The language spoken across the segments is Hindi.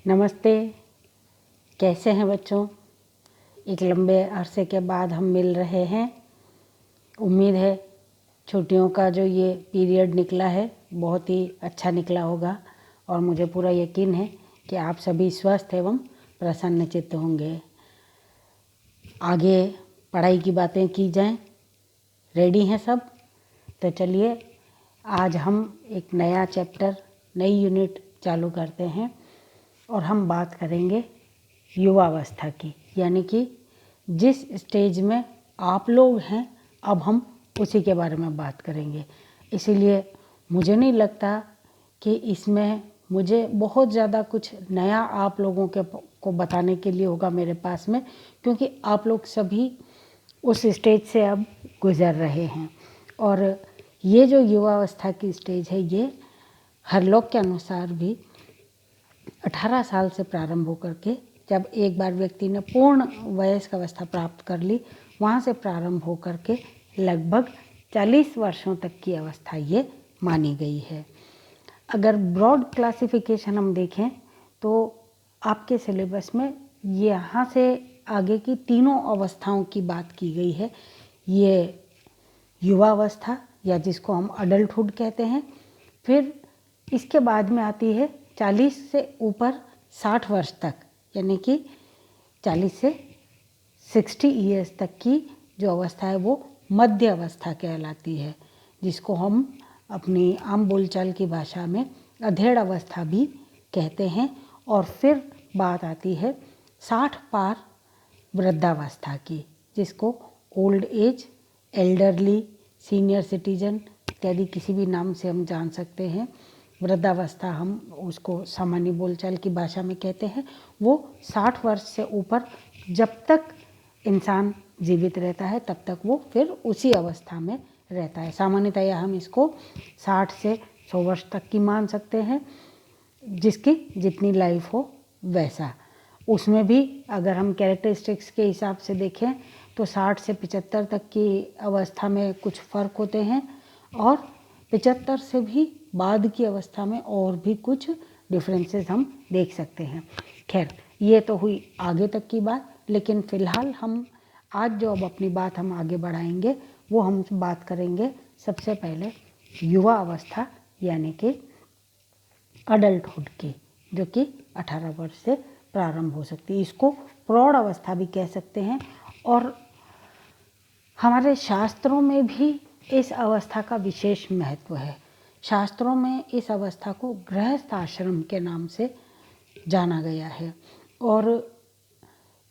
नमस्ते। कैसे हैं बच्चों? एक लंबे अरसे के बाद हम मिल रहे हैं। उम्मीद है छुट्टियों का जो ये पीरियड निकला है बहुत ही अच्छा निकला होगा और मुझे पूरा यकीन है कि आप सभी स्वस्थ एवं प्रसन्नचित्त होंगे। आगे पढ़ाई की बातें की जाएं। रेडी हैं सब? तो चलिए आज हम एक नया चैप्टर, नई यूनिट चालू करते हैं और हम बात करेंगे युवावस्था की, यानी कि जिस स्टेज में आप लोग हैं अब हम उसी के बारे में बात करेंगे। इसीलिए मुझे नहीं लगता कि इसमें मुझे बहुत ज़्यादा कुछ नया आप लोगों को बताने के लिए होगा मेरे पास में, क्योंकि आप लोग सभी उस स्टेज से अब गुज़र रहे हैं। और ये जो युवावस्था की स्टेज है ये हर लोग के अनुसार भी 18 साल से प्रारंभ होकर के, जब एक बार व्यक्ति ने पूर्ण वयस्क अवस्था प्राप्त कर ली, वहाँ से प्रारंभ होकर के लगभग 40 वर्षों तक की अवस्था ये मानी गई है। अगर ब्रॉड क्लासिफिकेशन हम देखें तो आपके सिलेबस में यहाँ से आगे की तीनों अवस्थाओं की बात की गई है। ये युवावस्था या जिसको हम अडल्टहुड कहते हैं, फिर इसके बाद में आती है 40 से ऊपर 60 वर्ष तक, यानी कि 40 से 60 ईयर्स तक की जो अवस्था है वो मध्य अवस्था कहलाती है, जिसको हम अपनी आम बोलचाल की भाषा में अधेड़ अवस्था भी कहते हैं। और फिर बात आती है 60 पार वृद्धावस्था की, जिसको old age, elderly, senior citizen इत्यादि किसी भी नाम से हम जान सकते हैं। वृद्धावस्था हम उसको सामान्य बोलचाल की भाषा में कहते हैं। वो 60 वर्ष से ऊपर जब तक इंसान जीवित रहता है तब तक वो फिर उसी अवस्था में रहता है। सामान्यतया हम इसको 60 से 100 वर्ष तक की मान सकते हैं, जिसकी जितनी लाइफ हो वैसा। उसमें भी अगर हम कैरेक्टरिस्टिक्स के हिसाब से देखें तो 60 से 75 तक की अवस्था में कुछ फ़र्क होते हैं और 75 से भी बाद की अवस्था में और भी कुछ डिफरेंसेस हम देख सकते हैं। खैर, ये तो हुई आगे तक की बात, लेकिन फ़िलहाल हम आज जो अब अपनी बात हम आगे बढ़ाएंगे वो हम बात करेंगे सबसे पहले युवा अवस्था यानी कि अडल्टहुड की, जो कि 18 वर्ष से प्रारंभ हो सकती है। इसको प्रौढ़ अवस्था भी कह सकते हैं और हमारे शास्त्रों में भी इस अवस्था का विशेष महत्व है। शास्त्रों में इस अवस्था को गृहस्थ आश्रम के नाम से जाना गया है और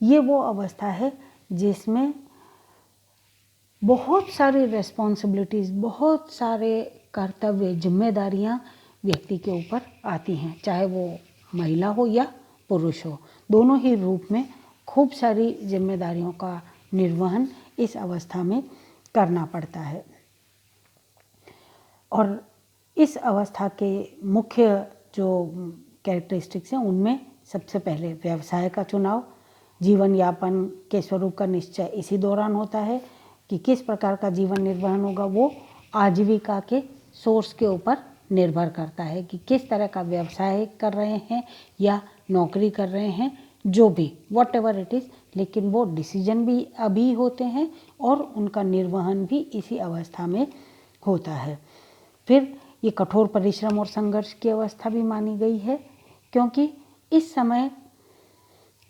ये वो अवस्था है जिसमें बहुत सारी रिस्पॉन्सिबिलिटीज़, बहुत सारे कर्तव्य, जिम्मेदारियां व्यक्ति के ऊपर आती हैं, चाहे वो महिला हो या पुरुष हो। दोनों ही रूप में खूब सारी जिम्मेदारियों का निर्वहन इस अवस्था में करना पड़ता है। और इस अवस्था के मुख्य जो कैरेक्टरिस्टिक्स हैं उनमें सबसे पहले व्यवसाय का चुनाव, जीवन यापन के स्वरूप का निश्चय इसी दौरान होता है कि किस प्रकार का जीवन निर्वहन होगा। वो आजीविका के सोर्स के ऊपर निर्भर करता है कि किस तरह का व्यवसाय कर रहे हैं या नौकरी कर रहे हैं, जो भी वॉट एवर इट इज़, लेकिन वो डिसीजन भी अभी होते हैं और उनका निर्वहन भी इसी अवस्था में होता है। फिर ये कठोर परिश्रम और संघर्ष की अवस्था भी मानी गई है, क्योंकि इस समय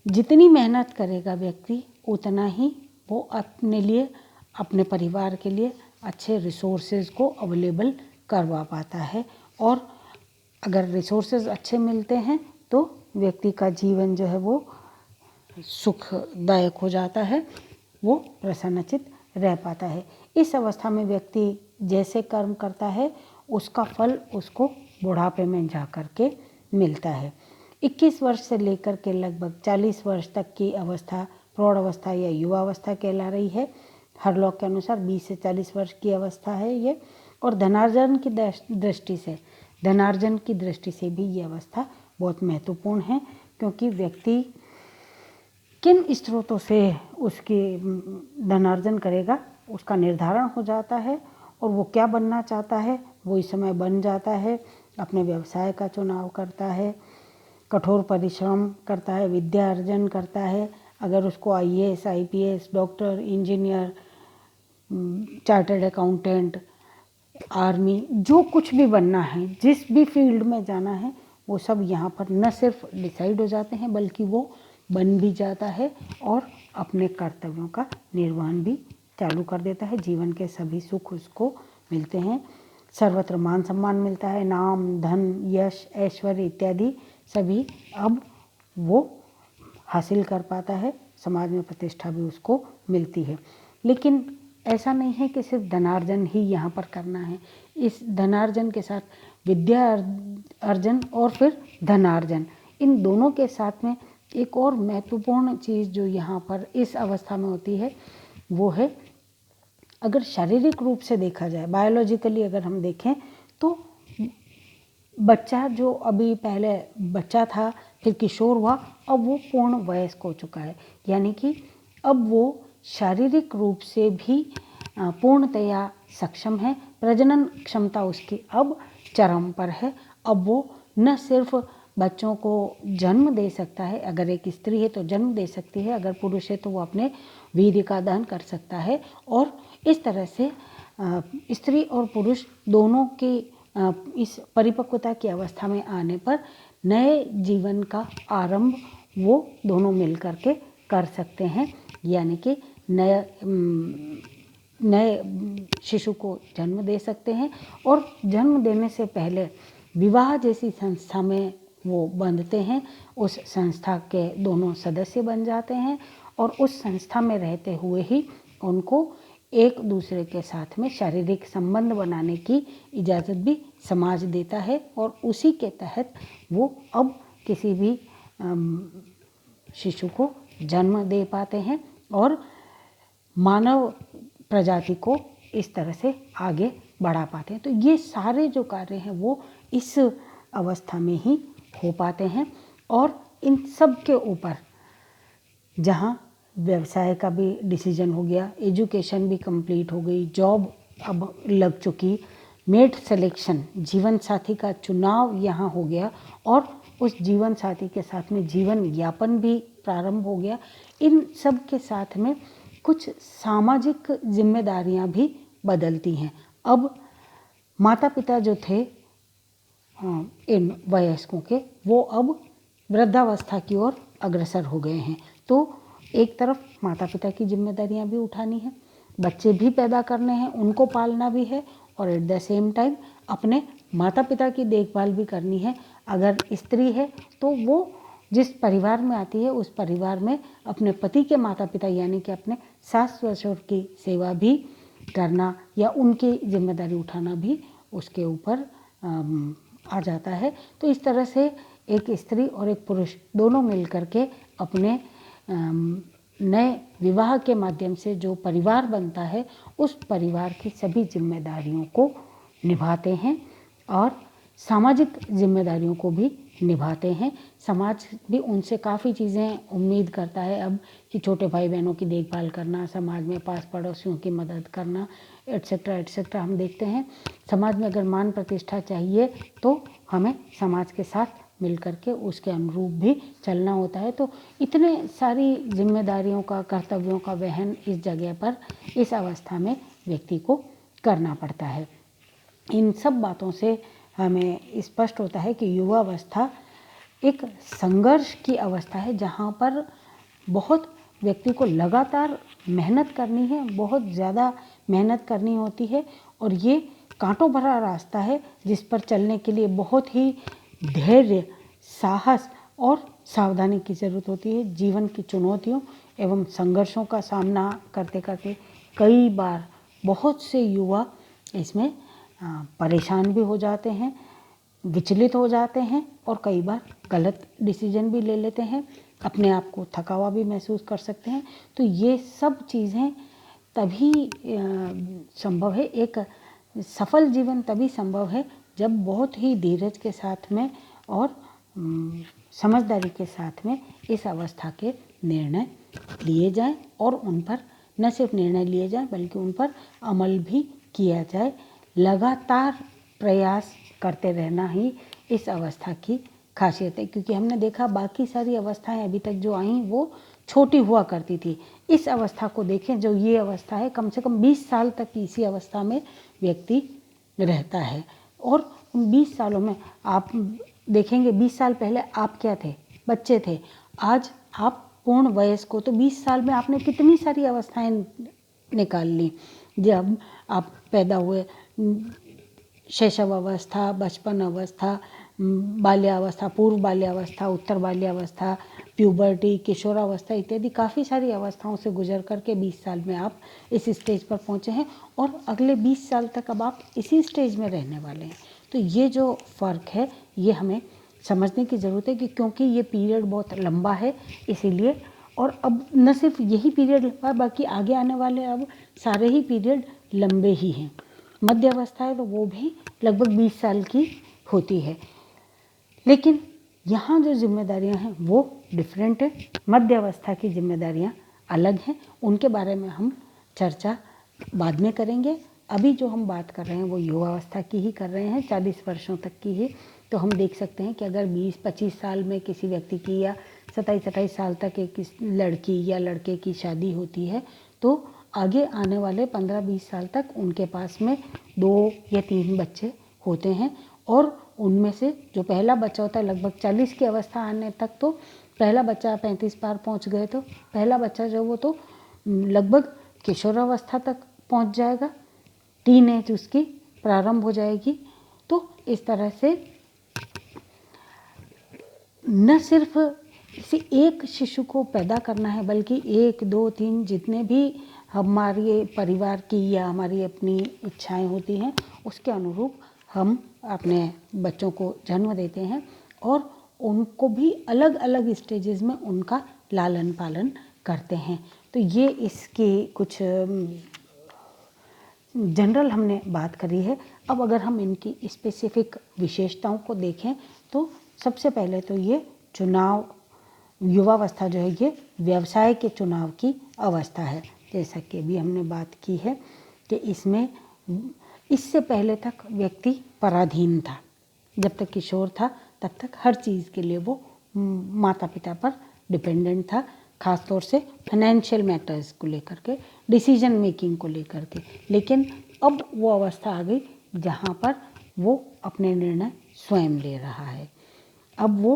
जितनी मेहनत करेगा व्यक्ति उतना ही वो अपने लिए, अपने परिवार के लिए अच्छे रिसोर्सेज को अवेलेबल करवा पाता है। और अगर रिसोर्सेज अच्छे मिलते हैं तो व्यक्ति का जीवन जो है वो सुखदायक हो जाता है, वो प्रसन्नचित्त रह पाता है। इस अवस्था में व्यक्ति जैसे कर्म करता है उसका फल उसको बुढ़ापे में जा कर के मिलता है। 21 वर्ष से लेकर के लगभग 40 वर्ष तक की अवस्था प्रौढ़ अवस्था या युवा अवस्था कहला रही है। हर लोग के अनुसार 20 से 40 वर्ष की अवस्था है ये। और धनार्जन की दृष्टि से भी ये अवस्था बहुत महत्वपूर्ण है, क्योंकि व्यक्ति किन स्रोतों से उसकी धनार्जन करेगा उसका निर्धारण हो जाता है और वो क्या बनना चाहता है वो इस समय बन जाता है। अपने व्यवसाय का चुनाव करता है, कठोर परिश्रम करता है, विद्या अर्जन करता है, अगर उसको IAS, IPS, doctor, engineer, chartered accountant, army, जो कुछ भी बनना है, जिस भी फील्ड में जाना है, वो सब यहाँ पर न सिर्फ डिसाइड हो जाते हैं बल्कि वो बन भी जाता है और अपने कर्तव्यों का निर्वहन भी चालू कर देता है। जीवन के सभी सुख उसको मिलते हैं, सर्वत्र मान सम्मान मिलता है, नाम, धन, यश, ऐश्वर्य इत्यादि सभी अब वो हासिल कर पाता है, समाज में प्रतिष्ठा भी उसको मिलती है। लेकिन ऐसा नहीं है कि सिर्फ धनार्जन ही यहाँ पर करना है, इस धनार्जन के साथ विद्या अर्जन और फिर धनार्जन, इन दोनों के साथ में एक और महत्वपूर्ण चीज़ जो यहाँ पर इस अवस्था में होती है वो है, अगर शारीरिक रूप से देखा जाए, बायोलॉजिकली अगर हम देखें तो बच्चा जो अभी पहले बच्चा था, फिर किशोर हुआ, अब वो पूर्ण वयस्क हो चुका है, यानी कि अब वो शारीरिक रूप से भी पूर्णतया सक्षम है, प्रजनन क्षमता उसकी अब चरम पर है। अब वो न सिर्फ बच्चों को जन्म दे सकता है, अगर एक स्त्री है तो जन्म दे सकती है, अगर पुरुष है तो वो अपने वीर्य का दहन कर सकता है, और इस तरह से स्त्री और पुरुष दोनों की इस परिपक्वता की अवस्था में आने पर नए जीवन का आरंभ वो दोनों मिल करके कर सकते हैं, यानी कि नए शिशु को जन्म दे सकते हैं। और जन्म देने से पहले विवाह जैसी संस्था में वो बंधते हैं, उस संस्था के दोनों सदस्य बन जाते हैं और उस संस्था में रहते हुए ही उनको एक दूसरे के साथ में शारीरिक संबंध बनाने की इजाज़त भी समाज देता है, और उसी के तहत वो अब किसी भी शिशु को जन्म दे पाते हैं और मानव प्रजाति को इस तरह से आगे बढ़ा पाते हैं। तो ये सारे जो कार्य हैं वो इस अवस्था में ही हो पाते हैं, और इन सब के ऊपर जहाँ व्यवसाय का भी डिसीजन हो गया, एजुकेशन भी कंप्लीट हो गई, जॉब अब लग चुकी, मेट सिलेक्शन, जीवन साथी का चुनाव यहाँ हो गया, और उस जीवन साथी के साथ में जीवन यापन भी प्रारंभ हो गया। इन सब के साथ में कुछ सामाजिक जिम्मेदारियां भी बदलती हैं। अब माता पिता जो थे इन वयस्कों के, वो अब वृद्धावस्था की ओर अग्रसर हो गए हैं। तो एक तरफ माता पिता की जिम्मेदारियां भी उठानी है, बच्चे भी पैदा करने हैं, उनको पालना भी है, और एट द सेम टाइम अपने माता पिता की देखभाल भी करनी है। अगर स्त्री है तो वो जिस परिवार में आती है उस परिवार में अपने पति के माता पिता यानी कि अपने सास ससुर की सेवा भी करना या उनकी जिम्मेदारी उठाना भी उसके ऊपर आ जाता है। तो इस तरह से एक स्त्री और एक पुरुष दोनों मिलकर के अपने नए विवाह के माध्यम से जो परिवार बनता है उस परिवार की सभी जिम्मेदारियों को निभाते हैं और सामाजिक जिम्मेदारियों को भी निभाते हैं। समाज भी उनसे काफ़ी चीज़ें उम्मीद करता है अब कि छोटे भाई बहनों की देखभाल करना, समाज में पास पड़ोसियों की मदद करना, एट्सेट्रा एट्सेट्रा। हम देखते हैं समाज में अगर मान प्रतिष्ठा चाहिए तो हमें समाज के साथ मिल करके उसके अनुरूप भी चलना होता है। तो इतने सारी जिम्मेदारियों का, कर्तव्यों का वहन इस जगह पर, इस अवस्था में व्यक्ति को करना पड़ता है। इन सब बातों से हमें स्पष्ट होता है कि युवावस्था एक संघर्ष की अवस्था है, जहाँ पर बहुत व्यक्ति को लगातार मेहनत करनी है, बहुत ज़्यादा मेहनत करनी होती है, और ये कांटों भरा रास्ता है जिस पर चलने के लिए बहुत ही धैर्य, साहस और सावधानी की ज़रूरत होती है। जीवन की चुनौतियों एवं संघर्षों का सामना करते करते कई बार बहुत से युवा इसमें परेशान भी हो जाते हैं, विचलित हो जाते हैं, और कई बार गलत डिसीजन भी ले लेते हैं, अपने आप को थका हुआ भी महसूस कर सकते हैं। तो ये सब चीज़ें तभी संभव है, एक सफल जीवन तभी संभव है जब बहुत ही धीरज के साथ में और समझदारी के साथ में इस अवस्था के निर्णय लिए जाएं, और उन पर न सिर्फ निर्णय लिए जाएं बल्कि उन पर अमल भी किया जाए। लगातार प्रयास करते रहना ही इस अवस्था की खासियत है, क्योंकि हमने देखा बाकी सारी अवस्थाएं अभी तक जो आई वो छोटी हुआ करती थी। इस अवस्था को देखें, जो ये अवस्था है, कम से कम 20 साल तक इसी अवस्था में व्यक्ति रहता है। और 20 सालों में आप देखेंगे, 20 साल पहले आप क्या थे, बच्चे थे, आज आप पूर्ण वयस्क हो, तो 20 साल में आपने कितनी सारी अवस्थाएं निकाल ली। जब आप पैदा हुए, शैशव अवस्था, बचपन अवस्था, बाल्यावस्था, पूर्व बाल्यावस्था, उत्तर बाल्यावस्था, प्यूबर्टी, किशोरावस्था इत्यादि काफ़ी सारी अवस्थाओं से गुजर करके 20 साल में आप इस स्टेज पर पहुँचे हैं और अगले 20 साल तक अब आप इसी स्टेज में रहने वाले हैं। तो ये जो फ़र्क है ये हमें समझने की ज़रूरत है कि क्योंकि ये पीरियड बहुत लंबा है इसीलिए, और अब न सिर्फ यही पीरियड लंबा, बाकी आगे आने वाले अब सारे ही पीरियड लंबे ही हैं। मध्य अवस्था है तो वो भी लगभग 20 साल की होती है, लेकिन यहाँ जो जिम्मेदारियाँ हैं वो डिफरेंट है। मध्य अवस्था की जिम्मेदारियाँ अलग हैं, उनके बारे में हम चर्चा बाद में करेंगे। अभी जो हम बात कर रहे हैं वो युवावस्था की ही कर रहे हैं, 40 वर्षों तक की ही। तो हम देख सकते हैं कि अगर 20-25 साल में किसी व्यक्ति की या 27-28 साल तक एक लड़की या लड़के की शादी होती है, तो आगे आने वाले 15-20 साल तक उनके पास में 2 या 3 बच्चे होते हैं, और उनमें से जो पहला बच्चा होता है लगभग 40 की अवस्था आने तक, तो पहला बच्चा 35 पार पहुंच गए तो पहला बच्चा जो वो तो लगभग किशोरावस्था तक पहुंच जाएगा, टीन एज उसकी प्रारंभ हो जाएगी। तो इस तरह से न सिर्फ किसी एक शिशु को पैदा करना है, बल्कि 1, 2, 3 जितने भी हमारे परिवार की या हमारी अपनी इच्छाएं होती हैं उसके अनुरूप हम अपने बच्चों को जन्म देते हैं और उनको भी अलग अलग स्टेजेस में उनका लालन पालन करते हैं। तो ये इसकी कुछ जनरल हमने बात करी है। अब अगर हम इनकी स्पेसिफिक विशेषताओं को देखें तो सबसे पहले तो ये चुनाव, युवावस्था जो है ये व्यवसाय के चुनाव की अवस्था है। जैसा कि अभी हमने बात की है कि इसमें इससे पहले तक व्यक्ति पराधीन था, जब तक किशोर था तब तक हर चीज़ के लिए वो माता पिता पर डिपेंडेंट था, ख़ासतौर से फाइनेंशियल मैटर्स को लेकर के, डिसीजन मेकिंग को लेकर के। लेकिन अब वो अवस्था आ गई जहाँ पर वो अपने निर्णय स्वयं ले रहा है। अब वो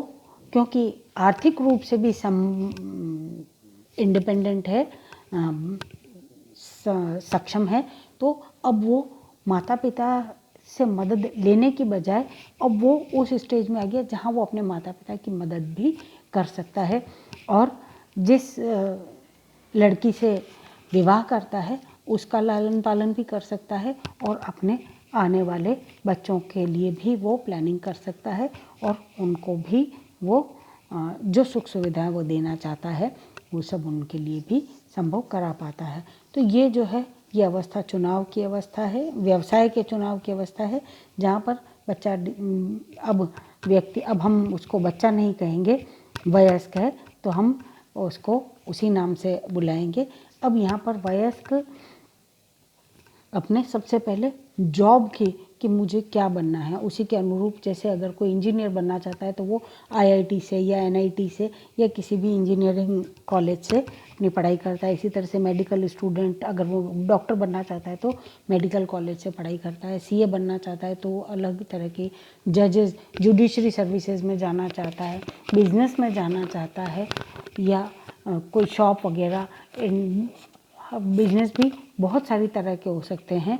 क्योंकि आर्थिक रूप से भी इंडिपेंडेंट है, सक्षम है, तो अब वो माता पिता से मदद लेने की बजाय अब वो उस स्टेज में आ गया जहाँ वो अपने माता पिता की मदद भी कर सकता है, और जिस लड़की से विवाह करता है उसका लालन पालन भी कर सकता है और अपने आने वाले बच्चों के लिए भी वो प्लानिंग कर सकता है और उनको भी वो जो सुख सुविधाएं वो देना चाहता है वो सब उनके लिए भी संभव करा पाता है। तो ये जो है ये अवस्था चुनाव की अवस्था है, व्यवसाय के चुनाव की अवस्था है, जहाँ पर बच्चा अब व्यक्ति, अब हम उसको बच्चा नहीं कहेंगे, वयस्क है तो हम उसको उसी नाम से बुलाएंगे। अब यहाँ पर वयस्क अपने सबसे पहले जॉब की कि मुझे क्या बनना है उसी के अनुरूप, जैसे अगर कोई इंजीनियर बनना चाहता है तो वो आईआईटी से या एनआईटी से या किसी भी इंजीनियरिंग कॉलेज से अपनी पढ़ाई करता है। इसी तरह से मेडिकल स्टूडेंट अगर वो डॉक्टर बनना चाहता है तो मेडिकल कॉलेज से पढ़ाई करता है। सीए बनना चाहता है तो अलग तरह की, जजेस जुडिशरी सर्विसेज में जाना चाहता है, बिजनेस में जाना चाहता है, या कोई शॉप वगैरह, बिजनेस भी बहुत सारी तरह के हो सकते हैं।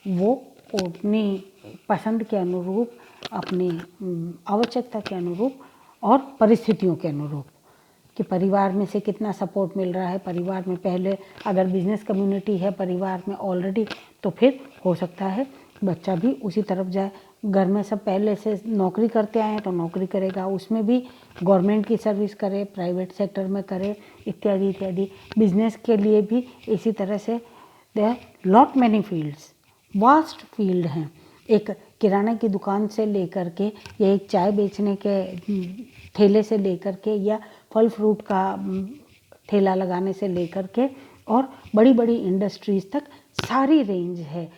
वो अपनी पसंद के अनुरूप, अपनी आवश्यकता के अनुरूप और परिस्थितियों के अनुरूप कि परिवार में से कितना सपोर्ट मिल रहा है, परिवार में पहले अगर बिजनेस कम्युनिटी है परिवार में ऑलरेडी तो फिर हो सकता है बच्चा भी उसी तरफ जाए। घर में सब पहले से नौकरी करते आए हैं तो नौकरी करेगा, उसमें भी गवर्नमेंट की सर्विस करे, प्राइवेट सेक्टर में करे, इत्यादि इत्यादि। बिजनेस के लिए भी इसी तरह से they are lot many fields, vast field हैं। एक किराने की दुकान से लेकर के या एक चाय बेचने के ठेले से लेकर के या फल फ्रूट का ठेला लगाने से लेकर के और बड़ी बड़ी इंडस्ट्रीज़ तक सारी रेंज है।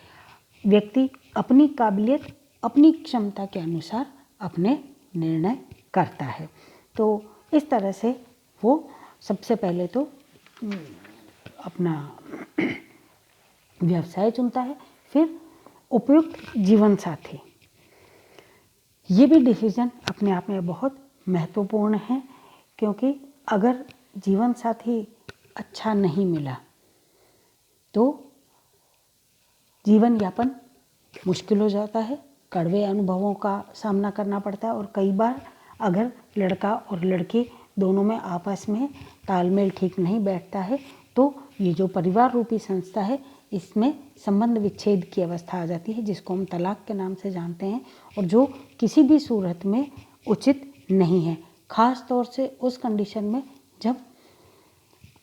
व्यक्ति अपनी काबिलियत, अपनी क्षमता के अनुसार अपने निर्णय करता है। तो इस तरह से वो सबसे पहले तो अपना व्यवसाय चुनता है, फिर उपयुक्त जीवन साथी। ये भी डिसीजन अपने आप में बहुत महत्वपूर्ण है, क्योंकि अगर जीवन साथी अच्छा नहीं मिला तो जीवन यापन मुश्किल हो जाता है, कड़वे अनुभवों का सामना करना पड़ता है। और कई बार अगर लड़का और लड़की दोनों में आपस में तालमेल ठीक नहीं बैठता है तो ये जो परिवार रूपी संस्था है इसमें संबंध विच्छेद की अवस्था आ जाती है, जिसको हम तलाक के नाम से जानते हैं, और जो किसी भी सूरत में उचित नहीं है। ख़ास तौर से उस कंडीशन में जब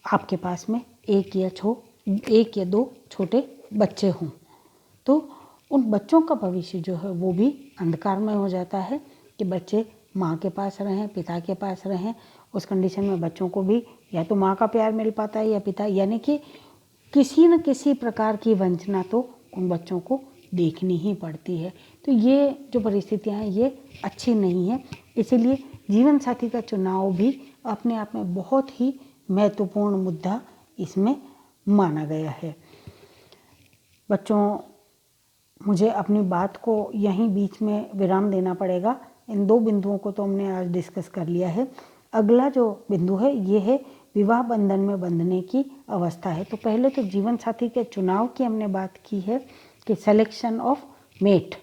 आपके पास में एक या दो छोटे बच्चे हों, तो उन बच्चों का भविष्य जो है वो भी अंधकारमय हो जाता है कि बच्चे माँ के पास रहें, पिता के पास रहें। उस कंडीशन में बच्चों को भी या तो माँ का प्यार मिल पाता है या पिता, यानी कि किसी न किसी प्रकार की वंचना तो उन बच्चों को देखनी ही पड़ती है। तो ये जो परिस्थितियाँ हैं ये अच्छी नहीं है। इसीलिए जीवन साथी का चुनाव भी अपने आप में बहुत ही महत्वपूर्ण मुद्दा इसमें माना गया है। बच्चों, मुझे अपनी बात को यहीं बीच में विराम देना पड़ेगा। इन दो बिंदुओं को तो हमने आज डिस्कस कर लिया है। अगला जो बिंदु है ये है विवाह बंधन में बंधने की अवस्था है। तो पहले तो जीवन साथी के चुनाव की हमने बात की है कि सिलेक्शन ऑफ मेट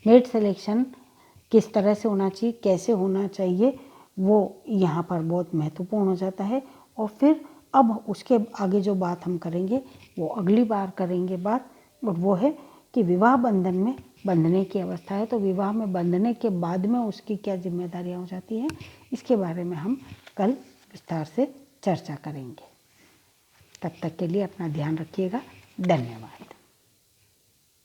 सिलेक्शन किस तरह से होना चाहिए, कैसे होना चाहिए, वो यहाँ पर बहुत महत्वपूर्ण हो जाता है। और फिर अब उसके आगे जो बात हम करेंगे वो अगली बार करेंगे बात, और वो है कि विवाह बंधन में बंधने की अवस्था है। तो विवाह में बंधने के बाद में उसकी क्या जिम्मेदारियां हो जाती हैं, इसके बारे में हम कल विस्तार से चर्चा करेंगे। तब तक के लिए अपना ध्यान रखिएगा। धन्यवाद।